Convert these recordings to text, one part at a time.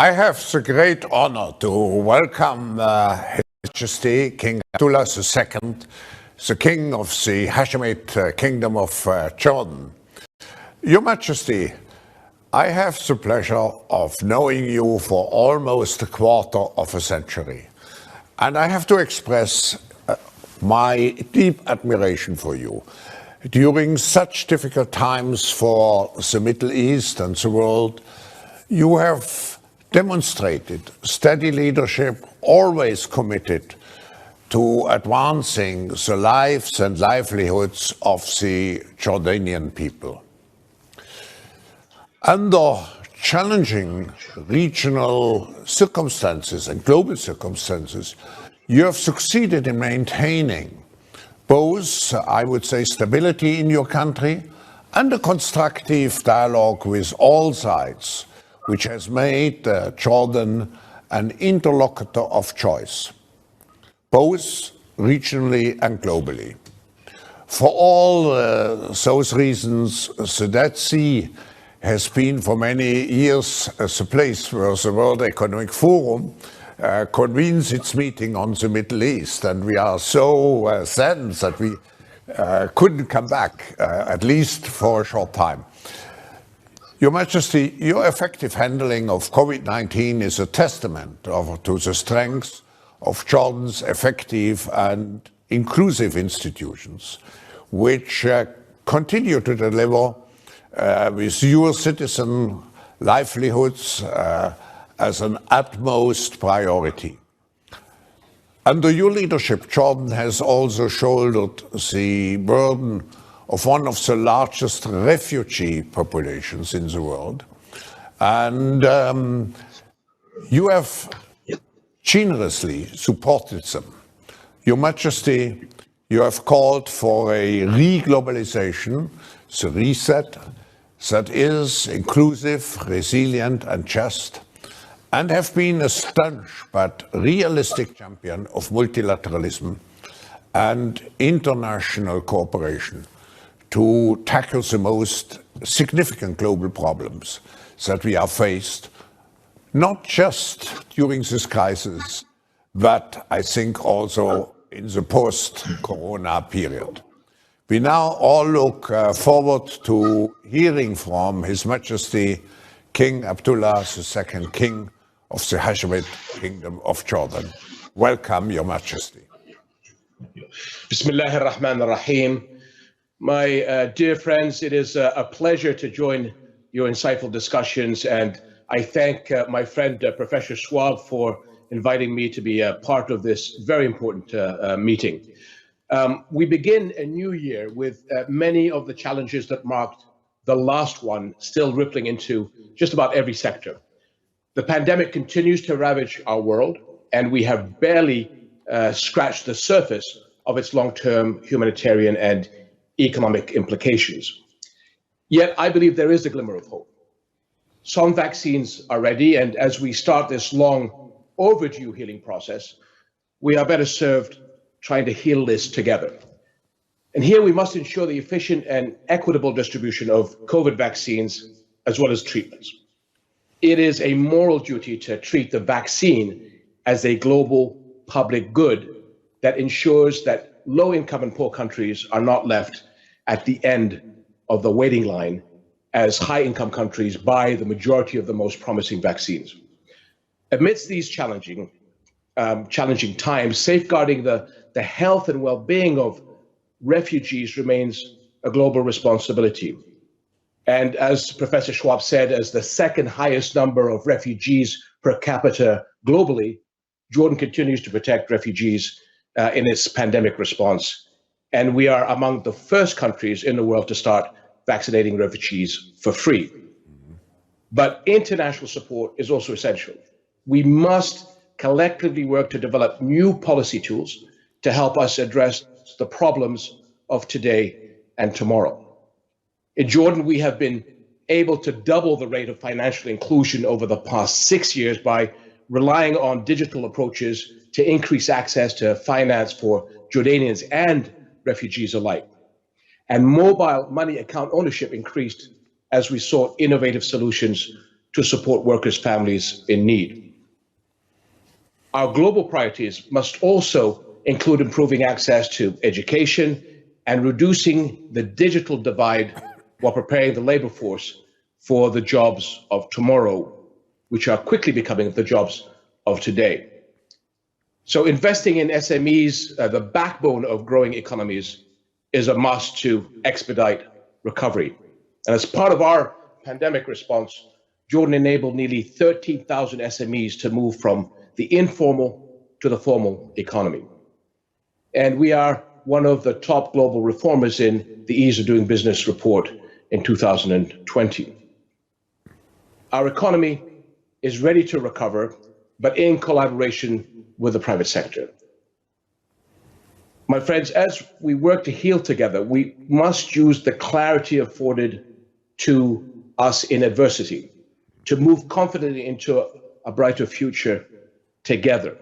I have the great honor to welcome His Majesty King Abdullah II, the King of the Hashemite Kingdom of Jordan. Your Majesty, I have the pleasure of knowing you for almost a quarter of a century, and I have to express my deep admiration for you. During such difficult times for the Middle East and the world, you have demonstrated steady leadership, always committed to advancing the lives and livelihoods of the Jordanian people. Under challenging regional circumstances and global circumstances, you have succeeded in maintaining both, I would say, stability in your country and a constructive dialogue with all sides, which has made Jordan an interlocutor of choice, both regionally and globally. For all those reasons, the Dead Sea has been for many years the place where the World Economic Forum convenes its meeting on the Middle East, and we are so saddened that we couldn't come back, at least for a short time. Your Majesty, your effective handling of COVID-19 is a testament to the strength of Jordan's effective and inclusive institutions, which continue to deliver with your citizen livelihoods as an utmost priority. Under your leadership, Jordan has also shouldered the burden of one of the largest refugee populations in the world. And you have generously supported them. Your Majesty, you have called for a re-globalization, the reset, that is inclusive, resilient and just, and have been a staunch but realistic champion of multilateralism and international cooperation to tackle the most significant global problems that we are faced, not just during this crisis, but I think also in the post-corona period. We now all look forward to hearing from His Majesty King Abdullah II, King of the Hashemite Kingdom of Jordan. Welcome, Your Majesty. Bismillah ar-Rahman ar-Rahim. My dear friends, it is a pleasure to join your insightful discussions, and I thank my friend Professor Schwab for inviting me to be a part of this very important meeting. We begin a new year with many of the challenges that marked the last one still rippling into just about every sector. The pandemic continues to ravage our world, and we have barely scratched the surface of its long-term humanitarian and economic implications. Yet I believe there is a glimmer of hope. Some vaccines are ready, and as we start this long overdue healing process, we are better served trying to heal this together. And here we must ensure the efficient and equitable distribution of COVID vaccines as well as treatments. It is a moral duty to treat the vaccine as a global public good that ensures that low-income and poor countries are not left at the end of the waiting line as high-income countries buy the majority of the most promising vaccines. Amidst these challenging times, safeguarding the health and well-being of refugees remains a global responsibility. And as Professor Schwab said, as the second highest number of refugees per capita globally, Jordan continues to protect refugees in its pandemic response. And we are among the first countries in the world to start vaccinating refugees for free. But international support is also essential. We must collectively work to develop new policy tools to help us address the problems of today and tomorrow. In Jordan, we have been able to double the rate of financial inclusion over the past 6 years by relying on digital approaches to increase access to finance for Jordanians and refugees alike. And mobile money account ownership increased as we sought innovative solutions to support workers' families in need. Our global priorities must also include improving access to education and reducing the digital divide while preparing the labor force for the jobs of tomorrow, which are quickly becoming the jobs of today. So investing in SMEs, the backbone of growing economies, is a must to expedite recovery. And as part of our pandemic response, Jordan enabled nearly 13,000 SMEs to move from the informal to the formal economy. And we are one of the top global reformers in the Ease of Doing Business report in 2020. Our economy is ready to recover, but in collaboration with the private sector. My friends, as we work to heal together, we must use the clarity afforded to us in adversity to move confidently into a brighter future together.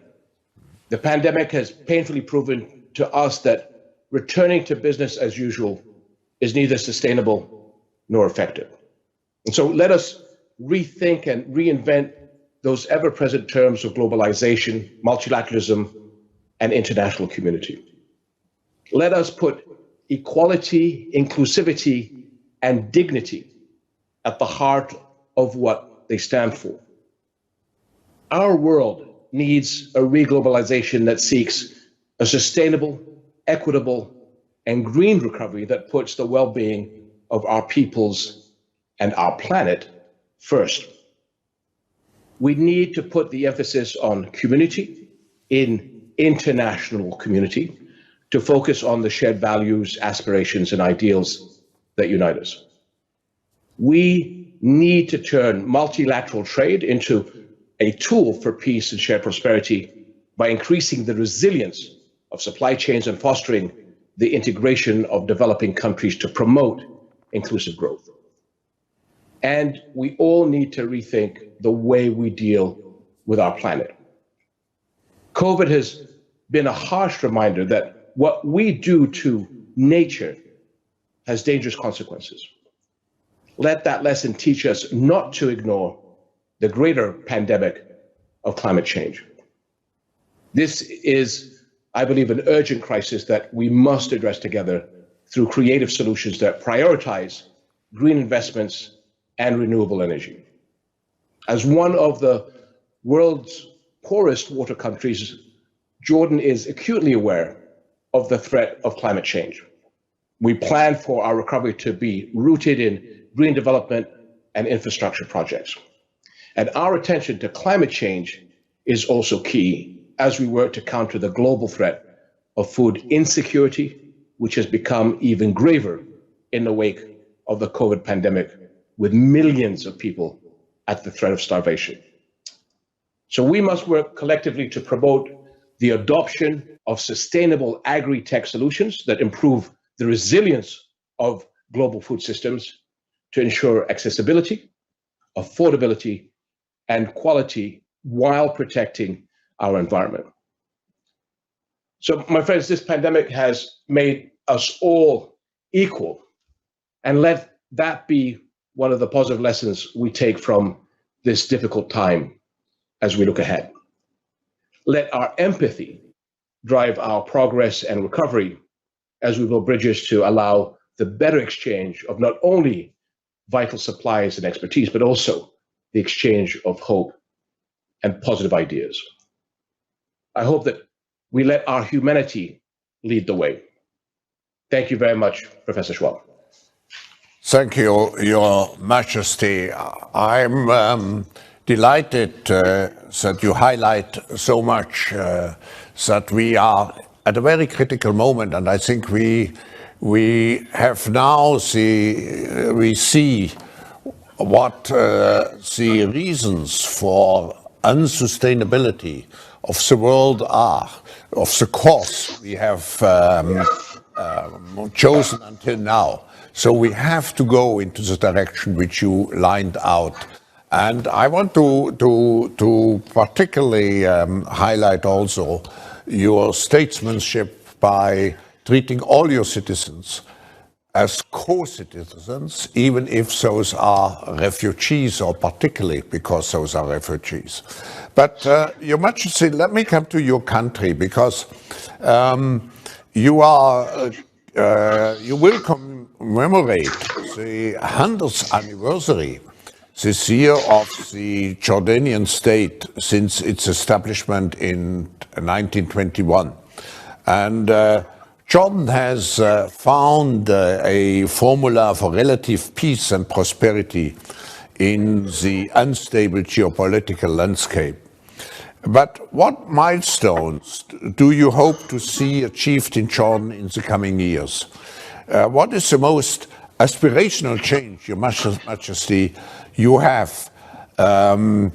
The pandemic has painfully proven to us that returning to business as usual is neither sustainable nor effective. And so let us rethink and reinvent those ever-present terms of globalization, multilateralism, and international community. Let us put equality, inclusivity, and dignity at the heart of what they stand for. Our world needs a reglobalization that seeks a sustainable, equitable, and green recovery that puts the well-being of our peoples and our planet first. We need to put the emphasis on community in international community to focus on the shared values, aspirations, and ideals that unite us. We need to turn multilateral trade into a tool for peace and shared prosperity by increasing the resilience of supply chains and fostering the integration of developing countries to promote inclusive growth. And we all need to rethink the way we deal with our planet. COVID has been a harsh reminder that what we do to nature has dangerous consequences. Let that lesson teach us not to ignore the greater pandemic of climate change. This is, I believe, an urgent crisis that we must address together through creative solutions that prioritize green investments and renewable energy. As one of the world's poorest water countries, Jordan is acutely aware of the threat of climate change. We plan for our recovery to be rooted in green development and infrastructure projects. And our attention to climate change is also key as we work to counter the global threat of food insecurity, which has become even graver in the wake of the COVID pandemic, with millions of people at the threat of starvation. So we must work collectively to promote the adoption of sustainable agri-tech solutions that improve the resilience of global food systems to ensure accessibility, affordability, and quality while protecting our environment. So, my friends, this pandemic has made us all equal, and let that be one of the positive lessons we take from this difficult time as we look ahead. Let our empathy drive our progress and recovery as we build bridges to allow the better exchange of not only vital supplies and expertise, but also the exchange of hope and positive ideas. I hope that we let our humanity lead the way. Thank you very much, Professor Schwab. Thank you, Your Majesty. I'm delighted that you highlight so much that we are at a very critical moment, and I think we have now we see what the reasons for unsustainability of the world are, of the course we have chosen until now. So we have to go into the direction which you lined out. And I want to particularly highlight also your statesmanship by treating all your citizens as co-citizens, even if those are refugees, or particularly because those are refugees. But Your Majesty, let me come to your country, because you will commemorate the 100th anniversary this year of the Jordanian state since its establishment in 1921. And Jordan has found a formula for relative peace and prosperity in the unstable geopolitical landscape. But what milestones do you hope to see achieved in Jordan in the coming years? What is the most aspirational change, Your Majesty, you have in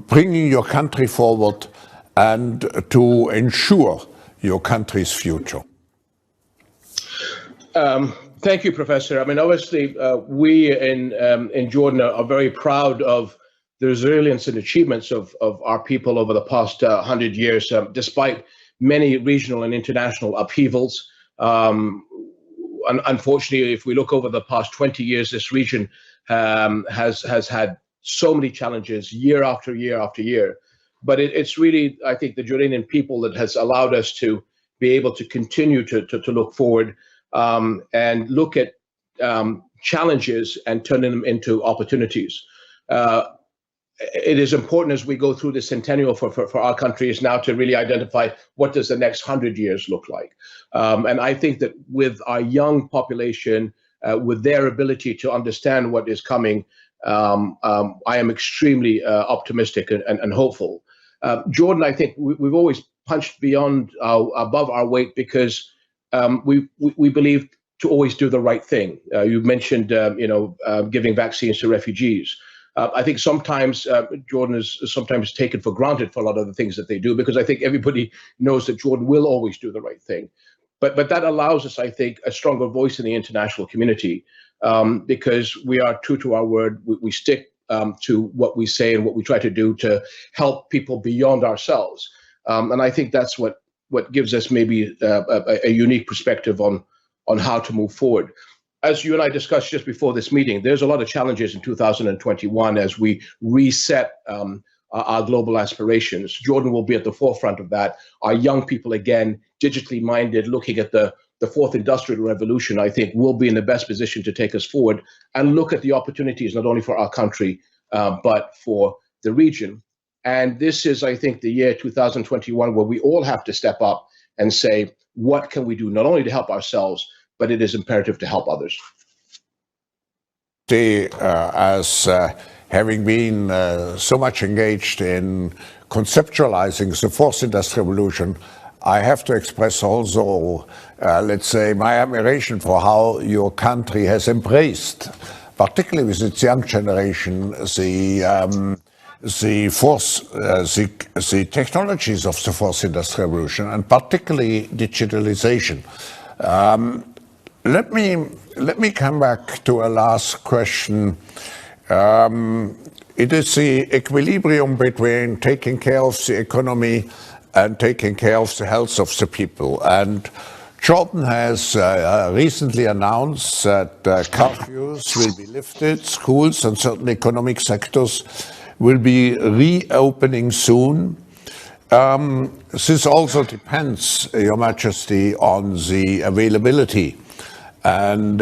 bringing your country forward and to ensure your country's future? Thank you, Professor. I mean, obviously, we in Jordan are very proud of the resilience and achievements of our people over the past 100 years, despite many regional and international upheavals. Unfortunately, if we look over the past 20 years, this region has had so many challenges year after year after year. But it's really, I think, the Jordanian people that has allowed us to be able to continue to look forward and look at challenges and turning them into opportunities. It is important as we go through the centennial for our country is now to really identify what does the next 100 years look like. And I think that with our young population, with their ability to understand what is coming, I am extremely optimistic and hopeful. Jordan, I think we've always punched above our weight because we believe to always do the right thing. You mentioned, giving vaccines to refugees. I think sometimes Jordan is sometimes taken for granted for a lot of the things that they do, because I think everybody knows that Jordan will always do the right thing. But that allows us, I think, a stronger voice in the international community because we are true to our word. We stick to what we say and what we try to do to help people beyond ourselves. And I think that's what gives us maybe a unique perspective on how to move forward. As you and I discussed just before this meeting, there's a lot of challenges in 2021 as we reset our global aspirations. Jordan will be at the forefront of that. Our young people, again, digitally minded, looking at the fourth industrial revolution, I think will be in the best position to take us forward and look at the opportunities, not only for our country, but for the region. And this is, I think, the year 2021 where we all have to step up and say, what can we do not only to help ourselves, but it is imperative to help others. As having been so much engaged in conceptualizing the fourth industrial revolution, I have to express also, let's say, my admiration for how your country has embraced, particularly with its young generation, the technologies of the fourth industrial revolution, and particularly digitalization. Let me come back to a last question. It is the equilibrium between taking care of the economy and taking care of the health of the people. And Jordan has recently announced that curfews will be lifted, schools and certain economic sectors will be reopening soon. This also depends, Your Majesty, on the availability and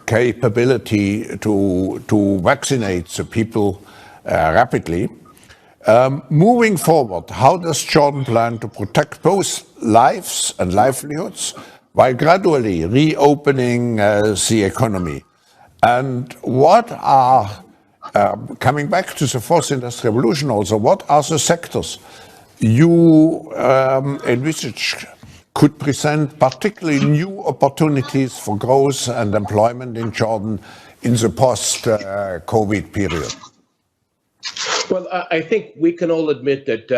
capability to vaccinate the people rapidly. Moving forward, how does Jordan plan to protect both lives and livelihoods while gradually reopening the economy? And what are, coming back to the fourth industrial revolution also, what are the sectors you envisage could present particularly new opportunities for growth and employment in Jordan in the post-COVID period? Well, I think we can all admit that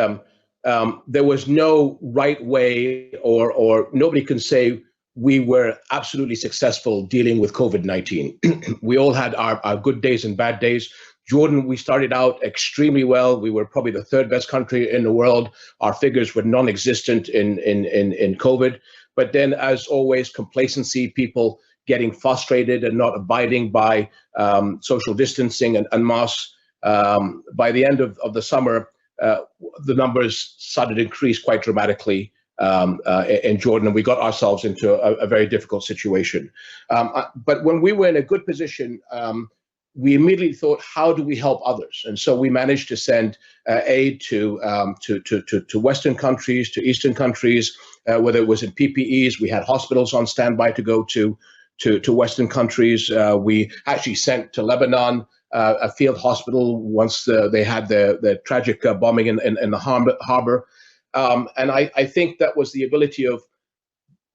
there was no right way, or nobody can say we were absolutely successful dealing with COVID-19. We all had our good days and bad days. Jordan, we started out extremely well. We were probably the third best country in the world. Our figures were non-existent in COVID. But then, as always, complacency, people getting frustrated and not abiding by social distancing and masks. By the end of the summer, the numbers started to increase quite dramatically in Jordan, and we got ourselves into a very difficult situation. But when we were in a good position, we immediately thought, how do we help others? And so we managed to send aid to Western countries, to Eastern countries, whether it was in PPEs. We had hospitals on standby to go to Western countries. We actually sent to Lebanon a field hospital once they had the tragic bombing in the harbor. And I think that was the ability of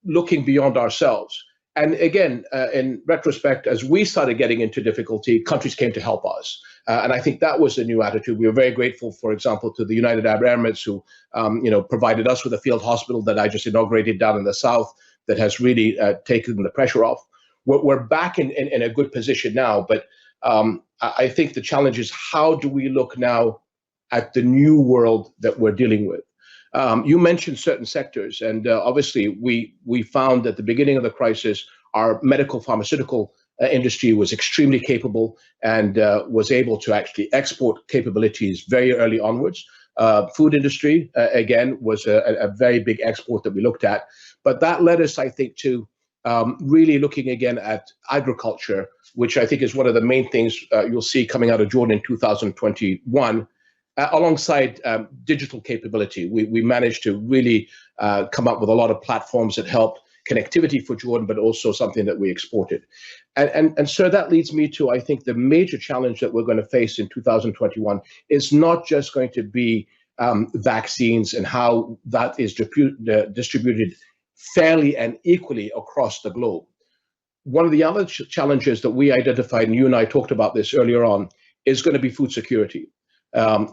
looking beyond ourselves. And again, in retrospect, as we started getting into difficulty, countries came to help us. And I think that was a new attitude. We were very grateful, for example, to the United Arab Emirates, who provided us with a field hospital that I just inaugurated down in the south that has really taken the pressure off. We're back in a good position now, but I think the challenge is, how do we look now at the new world that we're dealing with? You mentioned certain sectors, and obviously we found at the beginning of the crisis, our medical pharmaceutical industry was extremely capable and was able to actually export capabilities very early onwards. Food industry, again, was a very big export that we looked at. But that led us, I think, to really looking again at agriculture, which I think is one of the main things you'll see coming out of Jordan in 2021. Alongside digital capability, we managed to really come up with a lot of platforms that helped connectivity for Jordan, but also something that we exported. And so that leads me to, I think, the major challenge that we're going to face in 2021 is not just going to be vaccines and how that is distributed fairly and equally across the globe. One of the other challenges that we identified, and you and I talked about this earlier on, is going to be food security.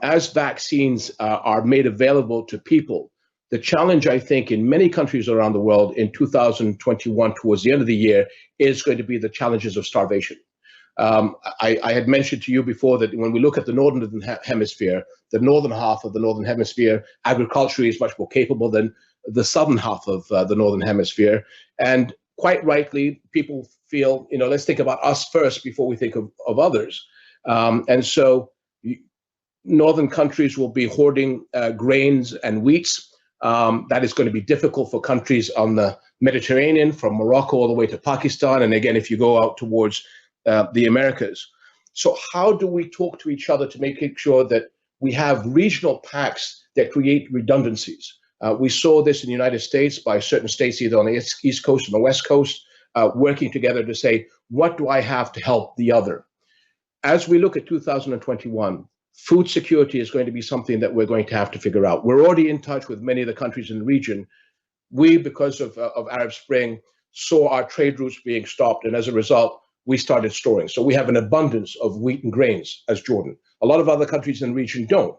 As vaccines are made available to people, the challenge, I think, in many countries around the world in 2021, towards the end of the year, is going to be the challenges of starvation. I had mentioned to you before that when we look at the northern hemisphere, the northern half of the northern hemisphere, agriculture is much more capable than the southern half of the northern hemisphere. And quite rightly, people feel, let's think about us first before we think of others. And so northern countries will be hoarding grains and wheats. That is going to be difficult for countries on the Mediterranean, from Morocco all the way to Pakistan. And again, if you go out towards the Americas. So how do we talk to each other to make sure that we have regional pacts that create redundancies? We saw this in the United States by certain states, either on the East Coast and the West Coast, working together to say, what do I have to help the other? As we look at 2021, food security is going to be something that we're going to have to figure out. We're already in touch with many of the countries in the region. We, because of Arab Spring, saw our trade routes being stopped, and as a result, we started storing. So we have an abundance of wheat and grains as Jordan. A lot of other countries in the region don't.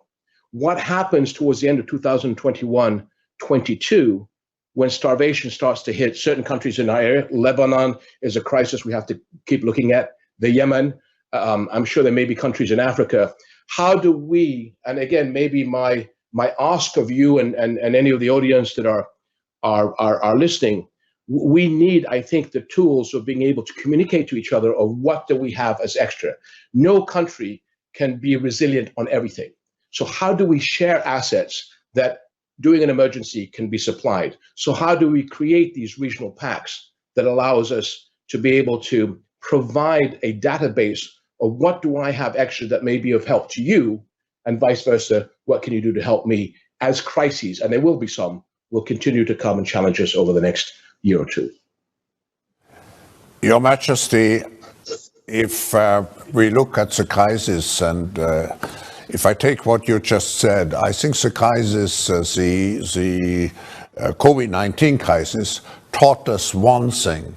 What happens towards the end of 2021-22 when starvation starts to hit certain countries in our area? Lebanon is a crisis we have to keep looking at. The Yemen, I'm sure there may be countries in Africa. How do we, and again, maybe my ask of you and any of the audience that are listening, we need, I think, the tools of being able to communicate to each other of what do we have as extra. No country can be resilient on everything. So how do we share assets that during an emergency can be supplied? So how do we create these regional pacts that allows us to be able to provide a database of what do I have extra that may be of help to you, and vice versa, what can you do to help me as crises, and there will be some, will continue to come and challenge us over the next year or two. Your Majesty, if we look at the crisis, and if I take what you just said, I think the crisis, the COVID-19 crisis, taught us one thing: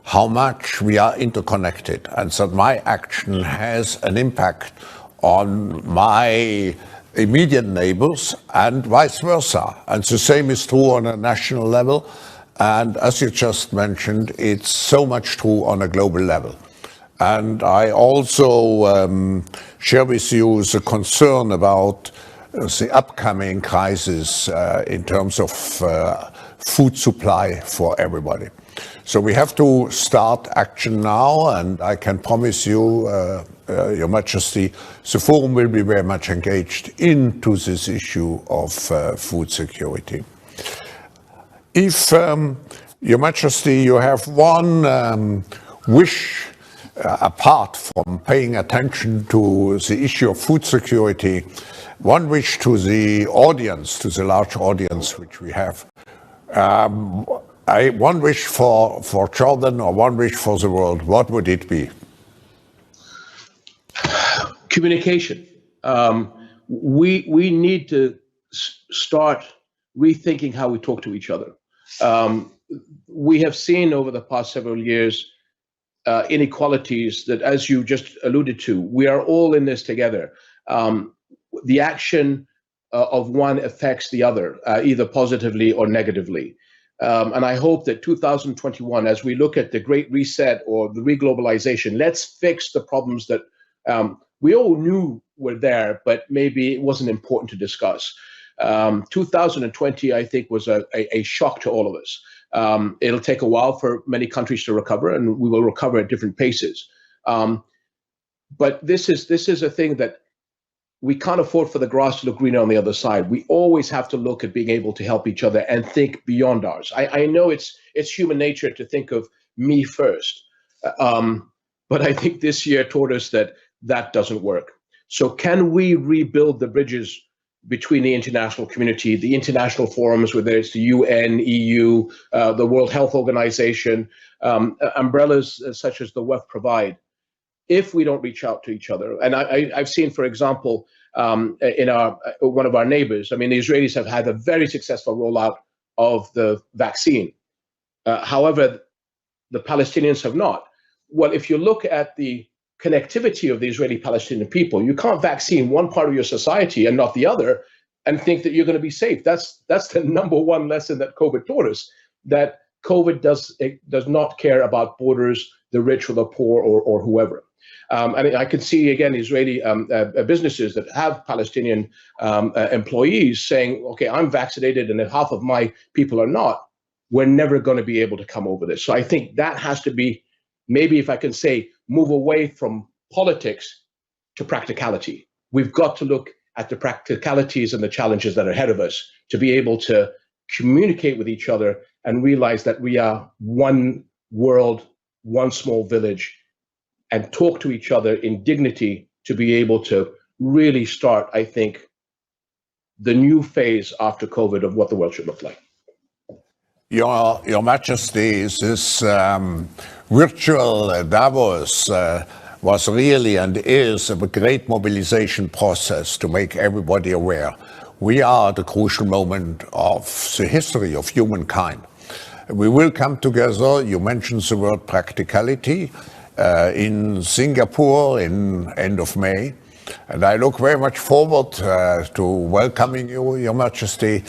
how much we are interconnected, and that my action has an impact on my immediate neighbors and vice versa. And the same is true on a national level. And as you just mentioned, it's so much true on a global level. And I also share with you the concern about the upcoming crisis in terms of food supply for everybody. So we have to start action now, and I can promise you, Your Majesty, the Forum will be very much engaged into this issue of food security. If, Your Majesty, you have one wish apart from paying attention to the issue of food security, one wish to the audience, to the large audience which we have, one wish for Jordan or one wish for the world, what would it be? Communication. We need to start rethinking how we talk to each other. We have seen over the past several years inequalities that, as you just alluded to, we are all in this together. The action of one affects the other, either positively or negatively. And I hope that 2021, as we look at the Great Reset or the reglobalization, let's fix the problems that we all knew were there, but maybe it wasn't important to discuss. 2020, I think, was a shock to all of us. It'll take a while for many countries to recover, and we will recover at different paces. But this is a thing that we can't afford for the grass to look greener on the other side. We always have to look at being able to help each other and think beyond ours. I know it's human nature to think of me first, but I think this year taught us that doesn't work. So can we rebuild the bridges between the international community, the international forums, whether it's the UN, EU, the World Health Organization, umbrellas such as the WEF provide, if we don't reach out to each other? And I've seen, for example, in one of our neighbors, I mean, the Israelis have had a very successful rollout of the vaccine. However, the Palestinians have not. Well, if you look at the connectivity of the Israeli-Palestinian people, you can't vaccine one part of your society and not the other and think that you're going to be safe. That's the number one lesson that COVID taught us, that COVID does not care about borders, the rich or the poor or whoever. And I can see, again, Israeli businesses that have Palestinian employees saying, okay, I'm vaccinated and if half of my people are not, we're never going to be able to come over this. So I think that has to be, maybe if I can say, move away from politics to practicality. We've got to look at the practicalities and the challenges that are ahead of us to be able to communicate with each other and realize that we are one world, one small village, and talk to each other in dignity to be able to really start, I think, the new phase after COVID of what the world should look like. Your Majesty, this virtual Davos was really and is a great mobilization process to make everybody aware. We are at a crucial moment of the history of humankind. We will come together. You mentioned the word practicality in Singapore in end of May. And I look very much forward to welcoming you, Your Majesty.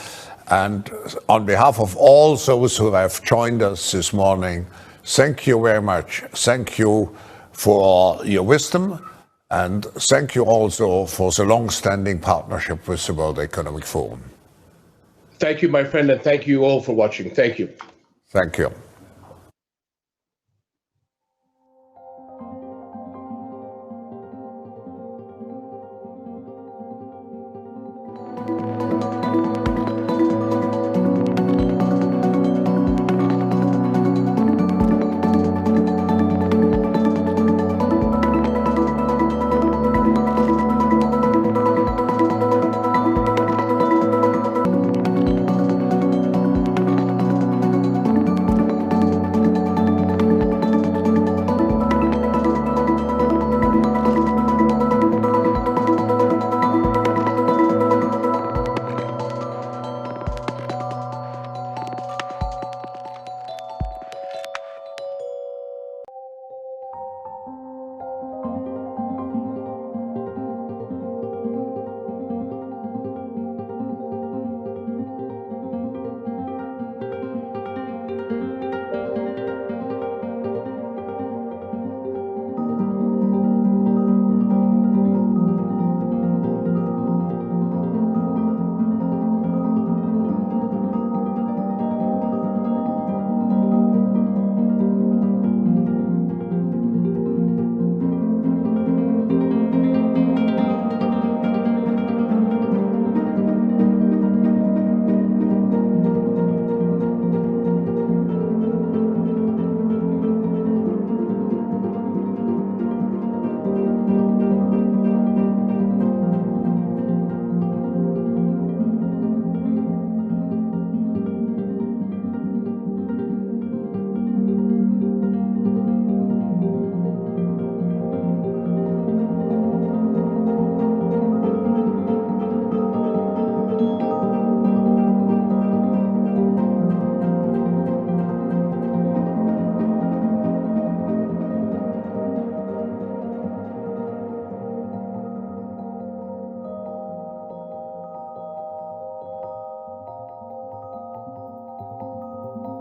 And on behalf of all those who have joined us this morning, thank you very much. Thank you for your wisdom, and thank you also for the long-standing partnership with the World Economic Forum. Thank you, my friend, and thank you all for watching. Thank you. Thank you.